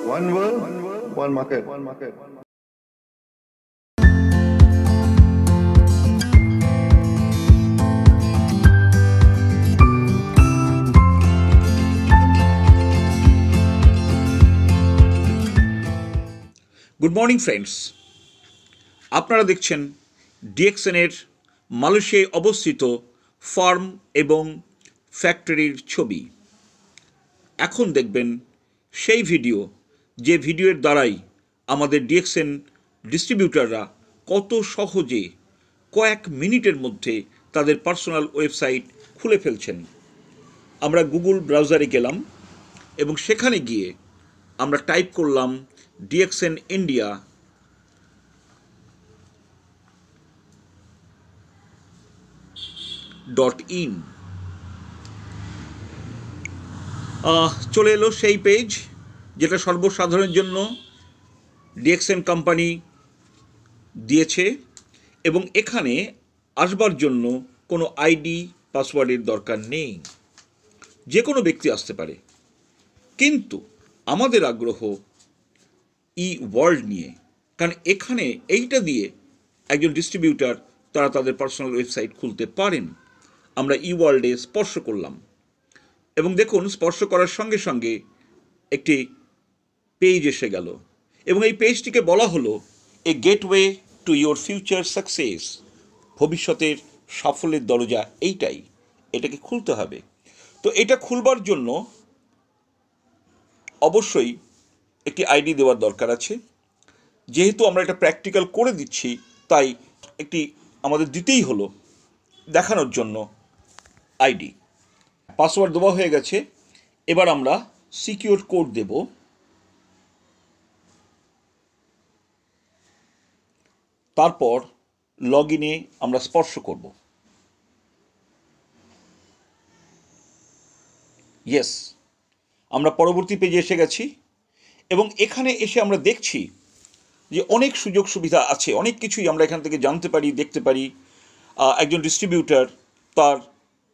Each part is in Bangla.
One world, one market. Good morning friends, আপনারা দেখছেন ডিএক্সএনের মালয়েশিয়ায় অবস্থিত ফার্ম এবং ফ্যাক্টরির ছবি। এখন দেখবেন সেই ভিডিও, যে ভিডিওর দ্বারাই আমাদের ডিএক্সএন ডিস্ট্রিবিউটাররা কত সহজে কয়েক মিনিটের মধ্যে তাদের পার্সোনাল ওয়েবসাইট খুলে ফেলছেন। আমরা গুগল ব্রাউজারে গেলাম এবং সেখানে গিয়ে আমরা টাইপ করলাম ডিএক্সএন ইন্ডিয়া .in। চলে এলো সেই পেজ যেটা সর্বসাধারণের জন্য ডিএক্সএন কোম্পানি দিয়েছে, এবং এখানে আসবার জন্য কোনো আইডি পাসওয়ার্ডের দরকার নেই, যে কোনো ব্যক্তি আসতে পারে। কিন্তু আমাদের আগ্রহ ই ওয়ার্ল্ড নিয়ে, কারণ এখানে এইটা দিয়ে একজন ডিস্ট্রিবিউটার তারা তাদের পার্সোনাল ওয়েবসাইট খুলতে পারেন। আমরা ই ওয়ার্ল্ডে স্পর্শ করলাম এবং দেখুন, স্পর্শ করার সঙ্গে সঙ্গে একটি পেজ এসে গেল এবং এই পেজটিকে বলা হলো এ gateway to your future success. ভবিষ্যতের সাফল্যের দরজা এইটাই, এটাকে খুলতে হবে। তো এটা খুলবার জন্য অবশ্যই একটি আইডি দেওয়ার দরকার আছে। যেহেতু আমরা এটা প্র্যাকটিক্যাল করে দিচ্ছি, তাই একটি আমাদের দিতেই হলো দেখানোর জন্য আইডি। পাসওয়ার্ড দেওয়া হয়ে গেছে, এবার আমরা সিকিউর কোড দেব। তারপর লগ ইনে আমরা স্পর্শ করব। ইয়েস, আমরা পরবর্তী পেজে এসে গেছি এবং এখানে এসে আমরা দেখছি যে অনেক সুযোগ সুবিধা আছে, অনেক কিছুই আমরা এখান থেকে জানতে পারি, দেখতে পারি। একজন ডিস্ট্রিবিউটার তার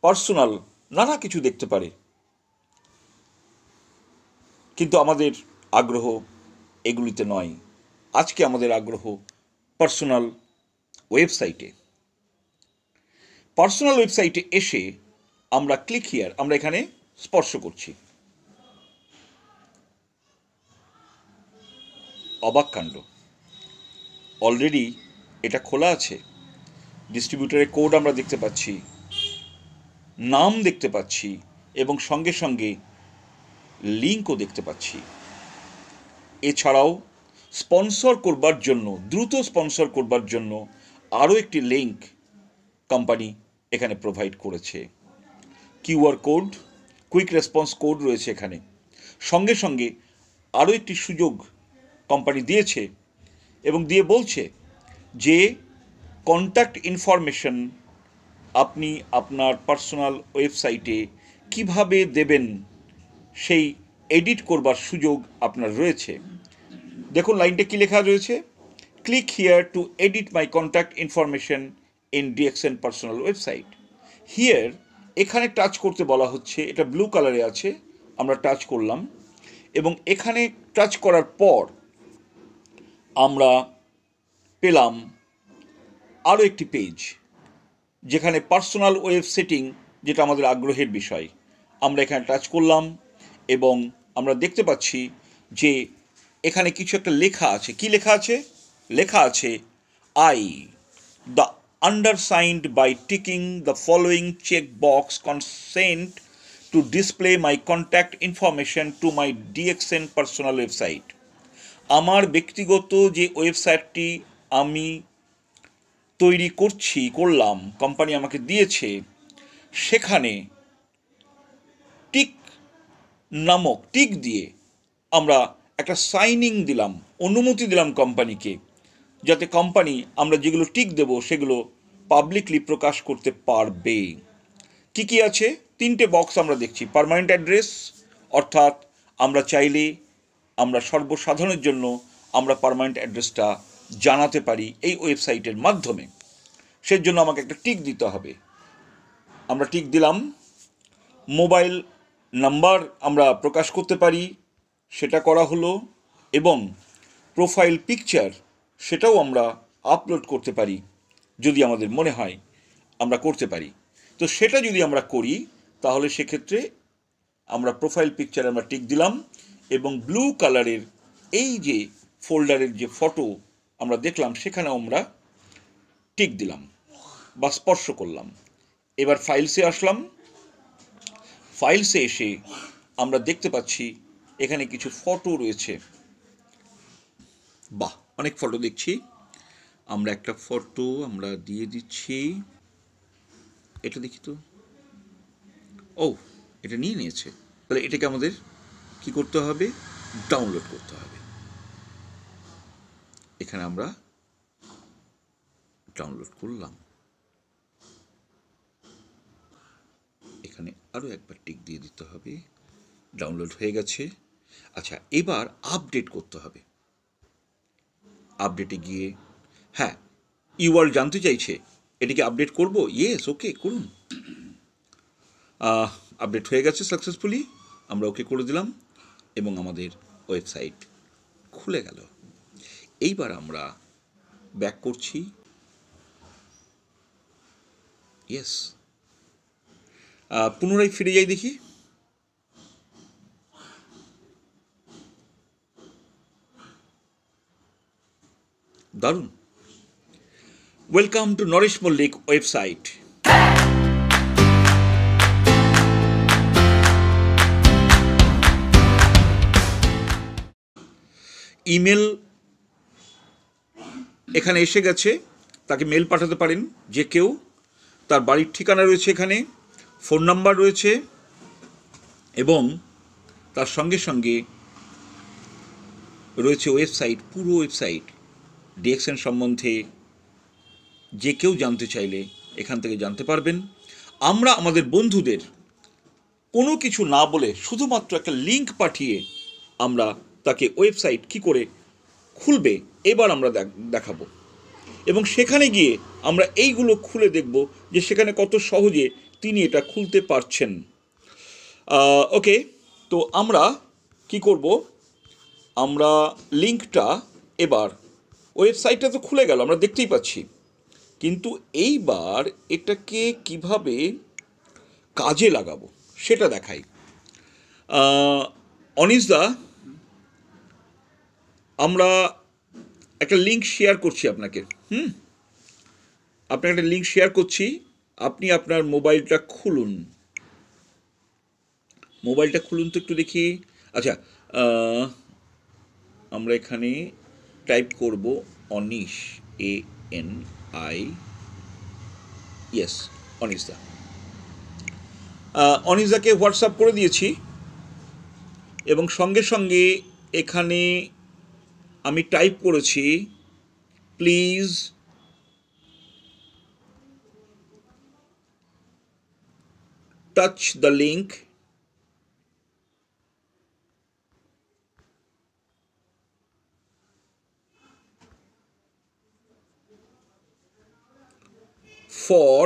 পার্সোনাল নানা কিছু দেখতে পারে, কিন্তু আমাদের আগ্রহ এগুলিতে নয়। আজকে আমাদের আগ্রহ পার্সোনাল ওয়েবসাইটে। পার্সোনাল ওয়েবসাইটে এসে আমরা ক্লিক হিয়ার, আমরা এখানে স্পর্শ করছি। অবাক কাণ্ড, অলরেডি এটা খোলা আছে। ডিস্ট্রিবিউটারের কোড আমরা দেখতে পাচ্ছি, নাম দেখতে পাচ্ছি এবং সঙ্গে সঙ্গে লিঙ্কও দেখতে পাচ্ছি। এছাড়াও স্পন্সর করবার জন্য, দ্রুত স্পন্সর করবার জন্য আরও একটি লিঙ্ক কোম্পানি এখানে প্রোভাইড করেছে। QR code, quick response code রয়েছে এখানে। সঙ্গে সঙ্গে আরও একটি সুযোগ কোম্পানি দিয়েছে এবং দিয়ে বলছে যে কন্ট্যাক্ট ইনফরমেশন আপনি আপনার পার্সোনাল ওয়েবসাইটে কিভাবে দেবেন, সেই এডিট করবার সুযোগ আপনার রয়েছে। দেখুন লাইনটা কী লেখা রয়েছে, click here two edit my contact information in DXN personal website. Here এখানে টাচ করতে বলা হচ্ছে, এটা ব্লু কালারে আছে, আমরা টাচ করলাম এবং এখানে টাচ করার পর আমরা পেলাম আরও একটি পেজ, যেখানে পার্সোনাল ওয়েব সেটিং, যেটা আমাদের আগ্রহের বিষয়। আমরা এখানে টাচ করলাম এবং আমরা দেখতে পাচ্ছি যে এখানে কিছু একটা লেখা আছে। কি লেখা আছে? লেখা আছে I the undersigned by ticking the following check box consent to display my contact information to my DXN personal website. আমার ব্যক্তিগত যে ওয়েবসাইটটি আমি তৈরি করলাম, কোম্পানি আমাকে দিয়েছে, সেখানে টিক নামক টিক দিয়ে আমরা একটা সাইনিং দিলাম, অনুমতি দিলাম কোম্পানিকে, যাতে কোম্পানি আমরা যেগুলো টিক দেব সেগুলো পাবলিকলি প্রকাশ করতে পারবে। কি কি আছে? 3টে বক্স আমরা দেখছি। পার্মানেন্ট অ্যাড্রেস, অর্থাৎ আমরা চাইলে আমরা সর্বসাধারণের জন্য আমরা পার্মানেন্ট অ্যাড্রেসটা জানাতে পারি এই ওয়েবসাইটের মাধ্যমে। সেই জন্য আমাকে একটা টিক দিতে হবে, আমরা টিক দিলাম। মোবাইল নাম্বার আমরা প্রকাশ করতে পারি, সেটা করা হলো। এবং প্রোফাইল পিকচার সেটাও আমরা আপলোড করতে পারি যদি আমাদের মনে হয় আমরা করতে পারি। তো সেটা যদি আমরা করি তাহলে সেক্ষেত্রে আমরা প্রোফাইল পিকচারে আমরা টিক দিলাম এবং ব্লু কালারের এই যে ফোল্ডারের যে ফটো আমরা দেখলাম সেখানেও আমরা টিক দিলাম বা স্পর্শ করলাম। এবার ফাইলসে আসলাম। ফাইলসে এসে আমরা দেখতে পাচ্ছি এখানে কিছু ফটো রয়েছে। বাহ, অনেক ফটো দেখছি। আমরা একটা ফটো আমরা দিয়ে দিচ্ছি। এটা দেখি তো, ও এটা নিয়ে নিয়েছে। তাহলে এটাকে আমাদের কি করতে হবে? ডাউনলোড করতে হবে। এখানে আমরা ডাউনলোড করলাম। এখানে আরও একবার টিক দিয়ে দিতে হবে। ডাউনলোড হয়ে গেছে। আচ্ছা, এবার আপডেট করতে হবে। আপডেটে গিয়ে হ্যাঁ, ইউআর জানতে চাইছে এটিকে আপডেট করব। ইয়েস, ওকে করুন। আপডেট হয়ে গেছে সাকসেসফুলি। আমরা ওকে করে দিলাম এবং আমাদের ওয়েবসাইট খুলে গেল। এইবার আমরা ব্যাক করছি। ইয়েস, পুনরায় ফিরে যাই দেখি। দারুণ। Welcome to Naresh Mallick website. Email এখানে এসে গেছে। তাকে মেল পাঠাতে পারেন যে কেউ। তার বাড়ির ঠিকানা রয়েছে এখানে, ফোন নাম্বার রয়েছে এবং তার সঙ্গে সঙ্গে রয়েছে ওয়েবসাইট, পুরো ওয়েবসাইট। ডিএক্সএন সম্বন্ধে যে কেউ জানতে চাইলে এখান থেকে জানতে পারবেন। আমরা আমাদের বন্ধুদের কোনো কিছু না বলে শুধুমাত্র একটা লিঙ্ক পাঠিয়ে আমরা তাকে ওয়েবসাইট কি করে খুলবে এবার আমরা দেখাবো এবং সেখানে গিয়ে আমরা এইগুলো খুলে দেখব যে সেখানে কত সহজে তিনি এটা খুলতে পারছেন। ওকে, তো আমরা কি করব? আমরা লিঙ্কটা এবার ওয়েবসাইটটা তো খুলে গেল, আমরা দেখতেই পাচ্ছি, কিন্তু এইবার এটাকে কিভাবে কাজে লাগাবো সেটা দেখাই। অনিশদা, আমরা একটা লিঙ্ক শেয়ার করছি আপনাকে। আপনাকে একটা লিঙ্ক শেয়ার করছি। আপনি আপনার মোবাইলটা খুলুন। মোবাইলটা খুলুন তো একটু দেখি। আচ্ছা, আমরা এখানে টাইপ করব অনিশ, ANI, ইয়েস, অনিশদা। অনিশদাকে হোয়াটসঅ্যাপ করে দিয়েছি এবং সঙ্গে সঙ্গে এখানে আমি টাইপ করেছি please touch the link for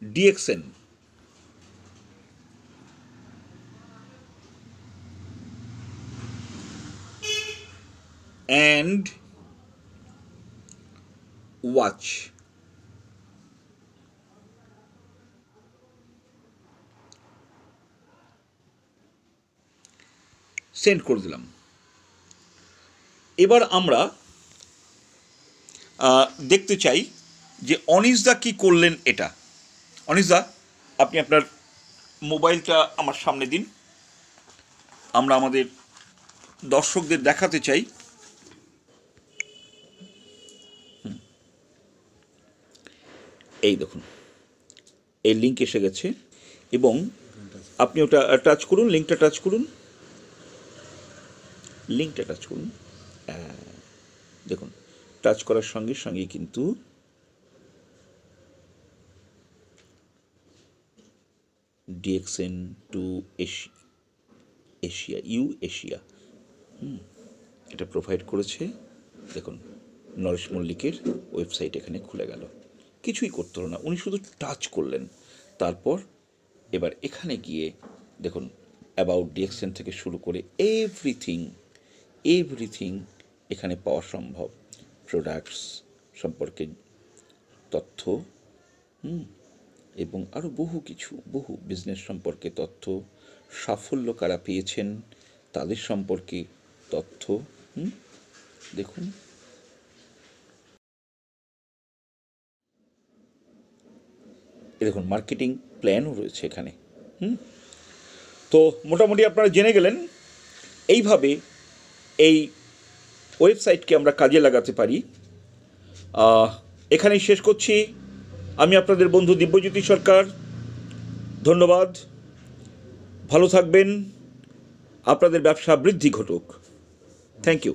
DXN. And watch. Send করে দিলাম। এবার আমরা দেখতে চাই যে অনিশদা কি করলেন এটা। অনিশদা, আপনি আপনার মোবাইলটা আমার সামনে দিন। আমরা আমাদের দর্শকদের দেখাতে চাই। এই দেখুন, এই লিঙ্ক এসে গেছে এবং আপনি ওটা টাচ করুন, লিঙ্কটা টাচ করুন, লিঙ্কটা টাচ করুন। দেখুন, টাচ করার সঙ্গে সঙ্গে কিন্তু DXN টু এশিয়া, এশিয়া এটা প্রোভাইড করেছে। দেখুন, নরেশ মল্লিকের ওয়েবসাইট এখানে খুলে গেল। কিছুই করতে হলো না, উনি শুধু টাচ করলেন। তারপর এবার এখানে গিয়ে দেখুন অ্যাবাউট ডিএক্সএন থেকে শুরু করে এভরিথিং এখানে পাওয়া সম্ভব। প্রোডাক্টস সম্পর্কে তথ্য, এবং আরও বহু বিজনেস সম্পর্কে তথ্য, সাফল্য কারা পেয়েছেন তাদের সম্পর্কে তথ্য। দেখুন, দেখুন মার্কেটিং প্ল্যানও রয়েছে এখানে। তো মোটামুটি আপনারা জেনে গেলেন এইভাবে এই ওয়েবসাইটকে আমরা কাজে লাগাতে পারি। এখানেই শেষ করছি। আমি আপনাদের বন্ধু দিব্যজ্যোতি সরকার। ধন্যবাদ, ভালো থাকবেন, আপনাদের ব্যবসা বৃদ্ধি ঘটুক। Thank you.